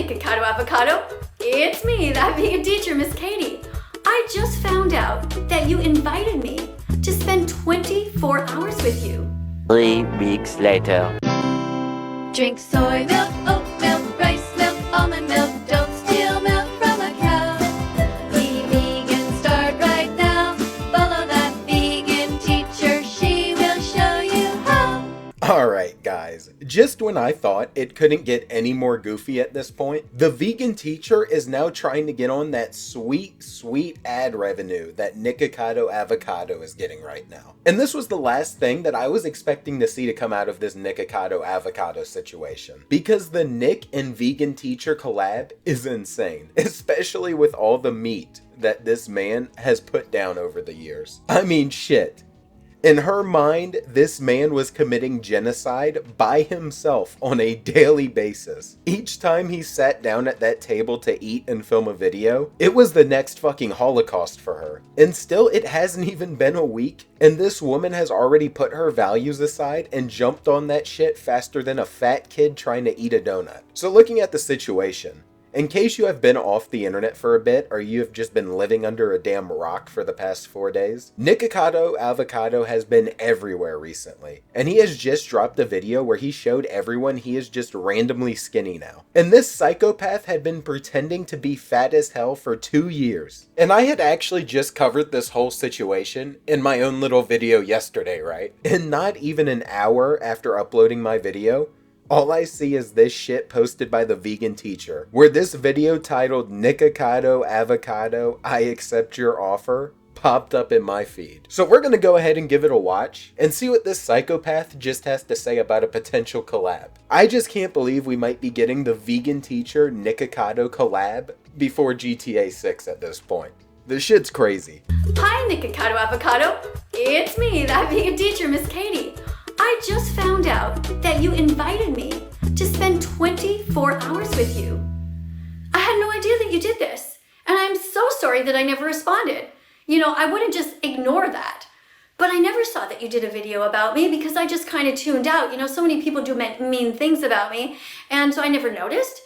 Nikocado Avocado. It's me, that vegan teacher, Miss Katie. I just found out that you invited me to spend 24 hours with you. 3 weeks later. Drink soy milk, oat milk, rice milk, almond milk. Don't steal milk from a cow. Be vegan, start right now. Follow that vegan teacher, she will show you how. Alright guys, just when I thought it couldn't get any more goofy at this point, the vegan teacher is now trying to get on that sweet ad revenue that Nikocado Avocado is getting right now. And this was the last thing that I was expecting to see to come out of this Nikocado Avocado situation. Because the Nick and vegan teacher collab is insane, especially with all the meat that this man has put down over the years. I mean shit. In her mind, this man was committing genocide by himself on a daily basis. Each time he sat down at that table to eat and film a video, it was the next fucking Holocaust for her. And still, it hasn't even been a week, and this woman has already put her values aside and jumped on that shit faster than a fat kid trying to eat a donut. So looking at the situation, in case you have been off the internet for a bit, or you have just been living under a damn rock for the past 4 days, Nikocado Avocado has been everywhere recently, and he has just dropped a video where he showed everyone he is just randomly skinny now. And this psychopath had been pretending to be fat as hell for 2 years. And I had actually just covered this whole situation in my own little video yesterday, right? And not even an hour after uploading my video, all I see is this shit posted by the vegan teacher, where this video titled Nikocado Avocado, I accept your offer, popped up in my feed. So we're gonna go ahead and give it a watch and see what this psychopath just has to say about a potential collab. I just can't believe we might be getting the vegan teacher Nikocado collab before GTA 6 at this point. This shit's crazy. Hi, Nikocado Avocado. It's me, that vegan teacher, Miss Katie. I just found out that you invited me to spend 24 hours with you. I had no idea that you did this, and I'm so sorry that I never responded. You know, I wouldn't just ignore that. But I never saw that you did a video about me because I just kind of tuned out. You know, so many people do mean things about me, and so I never noticed.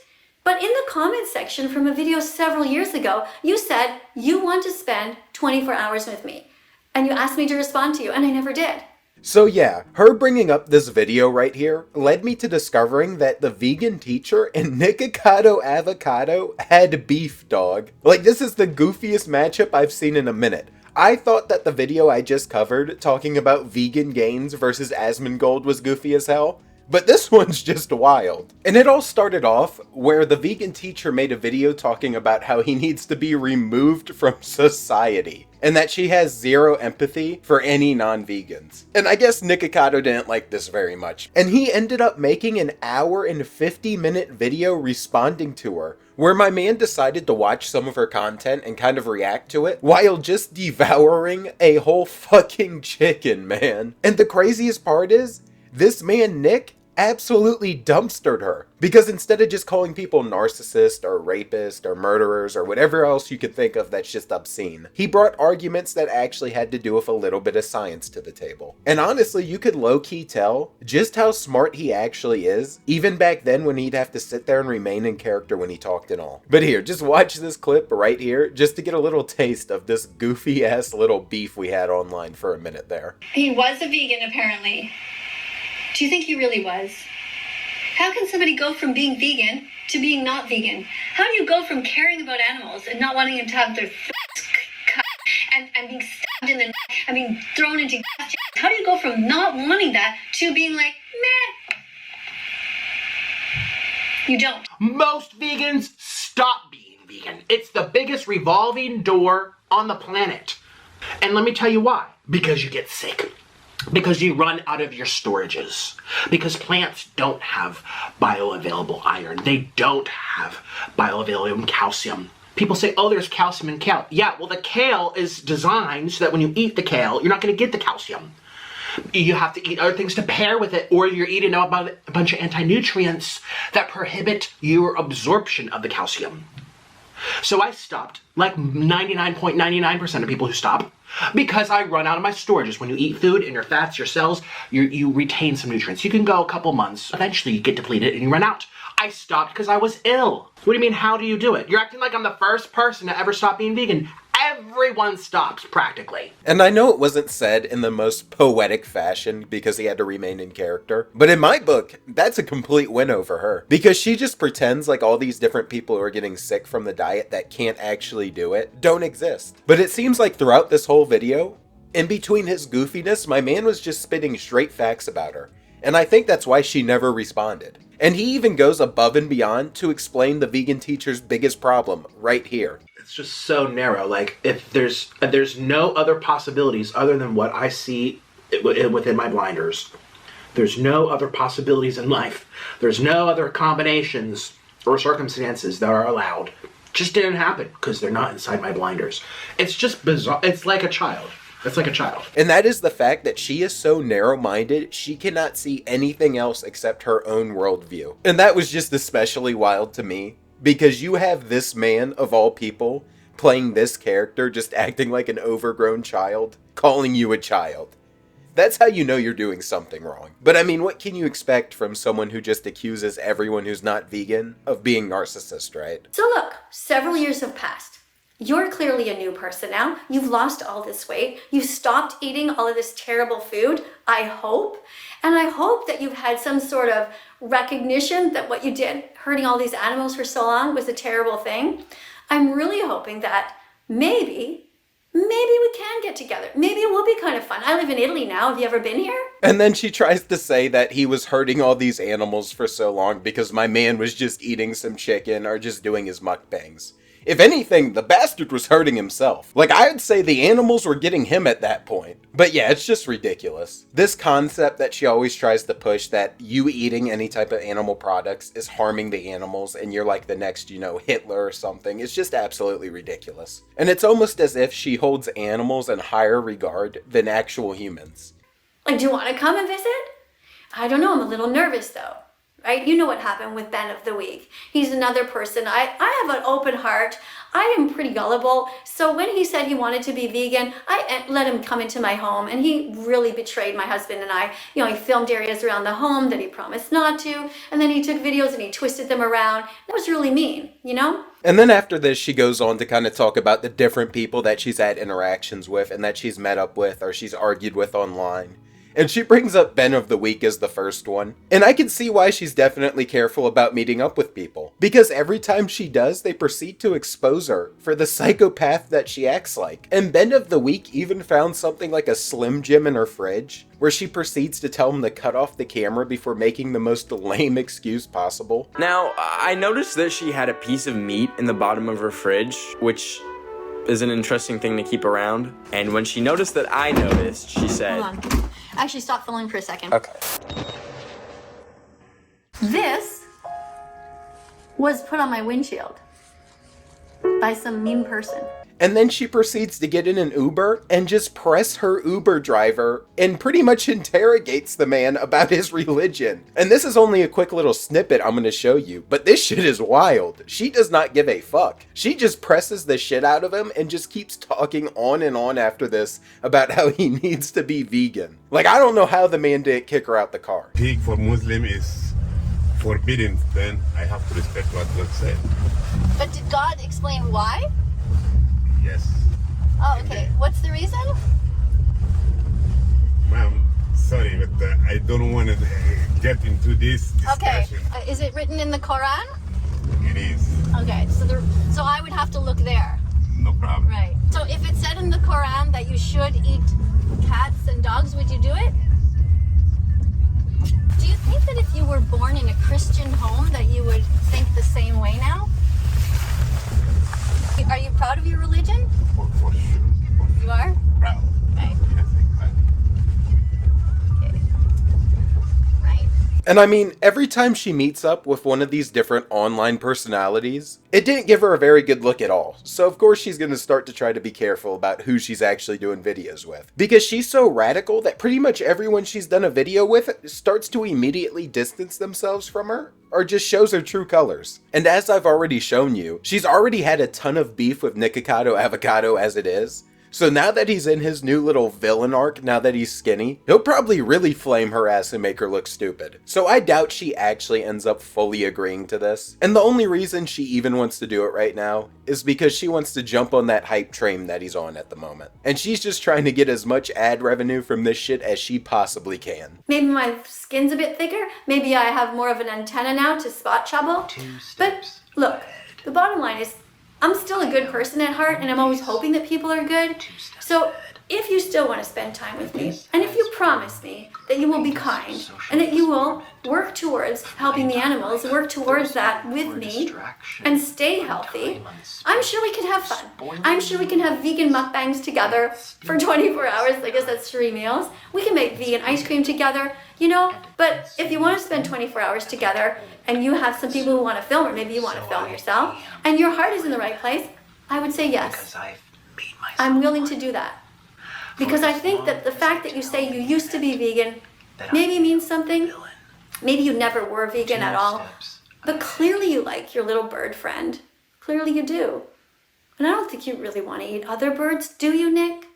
But in the comments section from a video several years ago, you said you want to spend 24 hours with me, and you asked me to respond to you, and I never did. So yeah, her bringing up this video right here led me to discovering that the vegan teacher and Nikocado Avocado had beef, dog. Like, this is the goofiest matchup I've seen in a minute. I thought that the video I just covered talking about vegan gains versus Asmongold was goofy as hell, but this one's just wild. And it all started off where the vegan teacher made a video talking about how he needs to be removed from society, and that she has zero empathy for any non-vegans. And I guess Nikocado didn't like this very much, and he ended up making an hour and 50-minute video responding to her, where my man decided to watch some of her content and kind of react to it, while just devouring a whole fucking chicken, man. And the craziest part is, this man, Nick, absolutely dumpstered her. Because instead of just calling people narcissist or rapist or murderers or whatever else you could think of that's just obscene, he brought arguments that actually had to do with a little bit of science to the table. And honestly, you could low-key tell just how smart he actually is, even back then when he'd have to sit there and remain in character when he talked and all. But here, just watch this clip right here, just to get a little taste of this goofy-ass little beef we had online for a minute there. He was a vegan, apparently. Do you think he really was? How can somebody go from being vegan to being not vegan? How do you go from caring about animals and not wanting them to have their cut and being stabbed in the neck and being thrown into gas? How do you go from not wanting that to being like, meh? You don't. Most vegans stop being vegan. It's the biggest revolving door on the planet. And let me tell you why. Because you get sick. Because you run out of your storages. Because plants don't have bioavailable iron. They don't have bioavailable calcium. People say, oh, there's calcium in kale. Yeah, well, the kale is designed so that when you eat the kale, you're not going to get the calcium. You have to eat other things to pair with it, or you're eating a bunch of anti-nutrients that prohibit your absorption of the calcium. So I stopped, like 99.99% of people who stop, because I run out of my storages. When you eat food and your fats, your cells, you retain some nutrients. You can go a couple months. Eventually you get depleted and you run out. I stopped because I was ill. What do you mean, how do you do it? You're acting like I'm the first person to ever stop being vegan. Everyone stops, practically. And I know it wasn't said in the most poetic fashion because he had to remain in character, but in my book, that's a complete win over her. Because she just pretends like all these different people who are getting sick from the diet that can't actually do it don't exist. But it seems like throughout this whole video, in between his goofiness, my man was just spitting straight facts about her. And I think that's why she never responded. And he even goes above and beyond to explain the vegan teacher's biggest problem right here. It's just so narrow. Like, if there's no other possibilities other than what I see within my blinders. There's no other possibilities in life. There's no other combinations or circumstances that are allowed. Just didn't happen because they're not inside my blinders. It's just bizarre. It's like a child. It's like a child. And that is the fact that she is so narrow-minded, she cannot see anything else except her own worldview. And that was just especially wild to me, because you have this man, of all people, playing this character, just acting like an overgrown child, calling you a child. That's how you know you're doing something wrong. But I mean, what can you expect from someone who just accuses everyone who's not vegan of being narcissist, right? So look, several years have passed. You're clearly a new person now. You've lost all this weight. You've stopped eating all of this terrible food, I hope. And I hope that you've had some sort of recognition that what you did, hurting all these animals for so long, was a terrible thing. I'm really hoping that maybe we can get together. Maybe it will be kind of fun. I live in Italy now. Have you ever been here? And then she tries to say that he was hurting all these animals for so long because my man was just eating some chicken or just doing his mukbangs. If anything, the bastard was hurting himself. Like, I would say the animals were getting him at that point. But yeah, it's just ridiculous. This concept that she always tries to push, that you eating any type of animal products is harming the animals and you're like the next, Hitler or something, is just absolutely ridiculous. And it's almost as if she holds animals in higher regard than actual humans. Like, do you want to come and visit? I don't know, I'm a little nervous though. Right? You know what happened with Ben of the Week. He's another person. I have an open heart. I am pretty gullible. So when he said he wanted to be vegan, I let him come into my home, and he really betrayed my husband and I. He filmed areas around the home that he promised not to, and then he took videos and he twisted them around. That was really mean, And then after this, she goes on to kind of talk about the different people that she's had interactions with and that she's met up with or she's argued with online. And she brings up Ben of the Week as the first one. And I can see why she's definitely careful about meeting up with people. Because every time she does, they proceed to expose her for the psychopath that she acts like. And Ben of the Week even found something like a Slim Jim in her fridge, where she proceeds to tell him to cut off the camera before making the most lame excuse possible. Now, I noticed that she had a piece of meat in the bottom of her fridge, which is an interesting thing to keep around. And when she noticed that I noticed, she said... Hold on. Actually, stop filming for a second. Okay. This was put on my windshield by some mean person. And then she proceeds to get in an Uber and just press her Uber driver and pretty much interrogates the man about his religion. And this is only a quick little snippet I'm going to show you, but this shit is wild. She does not give a fuck. She just presses the shit out of him and just keeps talking on and on after this about how he needs to be vegan. Like, I don't know how the man didn't kick her out the car. Pig for Muslim is forbidden, then I have to respect what God said. But did God explain why? Yes. Oh, okay. What's the reason? Ma'am, sorry, but I don't want to get into this Okay. discussion. Is it written in the Quran? It is. Okay, so I would have to look there. No problem. Right. So if it said in the Quran that you should eat cats and dogs, would you do it? Do you think that if you were born in a Christian home that you would think the same way now? Are you proud of your religion? For sure. You are? Proud. Right. Yes, exactly. Okay. Right. And I mean, every time she meets up with one of these different online personalities, it didn't give her a very good look at all. So of course she's going to start to try to be careful about who she's actually doing videos with. Because she's so radical that pretty much everyone she's done a video with starts to immediately distance themselves from her, or just shows her true colors. And as I've already shown you, she's already had a ton of beef with Nikocado Avocado as it is. So now that he's in his new little villain arc, now that he's skinny, he'll probably really flame her ass and make her look stupid. So I doubt she actually ends up fully agreeing to this. And the only reason she even wants to do it right now is because she wants to jump on that hype train that he's on at the moment. And she's just trying to get as much ad revenue from this shit as she possibly can. Maybe my skin's a bit thicker. Maybe I have more of an antenna now to spot trouble. But look, the bottom line is I'm still a good person at heart, and I'm always hoping that people are good. So if you still want to spend time with me, and if you promise me that you will be kind, and that you will work towards helping the animals, work towards that with me, and stay healthy, I'm sure we can have fun. I'm sure we can have vegan mukbangs together for 24 hours. I guess that's 3 meals. We can make vegan ice cream together, you know? But if you want to spend 24 hours together, and you have some people who want to film, or maybe you want to film yourself, and your heart is in the right place, I would say yes. I'm willing to do that. Because I think that the fact that you say you used to be vegan maybe means something. Maybe you never were vegan at all. But clearly you like your little bird friend. Clearly you do. And I don't think you really want to eat other birds, do you, Nick?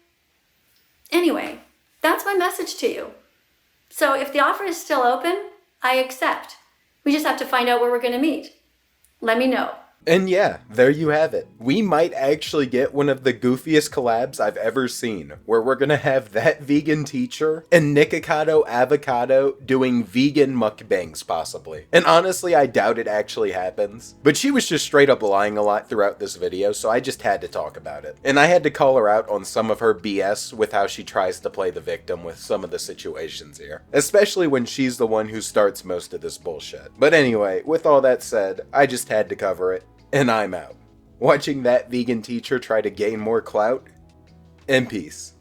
Anyway, that's my message to you. So if the offer is still open, I accept. We just have to find out where we're going to meet. Let me know. And yeah, there you have it. We might actually get one of the goofiest collabs I've ever seen, where we're gonna have that vegan teacher and Nikocado Avocado doing vegan mukbangs possibly. And honestly, I doubt it actually happens. But she was just straight up lying a lot throughout this video, so I just had to talk about it. And I had to call her out on some of her BS with how she tries to play the victim with some of the situations here. Especially when she's the one who starts most of this bullshit. But anyway, with all that said, I just had to cover it. And I'm out. Watching that vegan teacher try to gain more clout, and peace.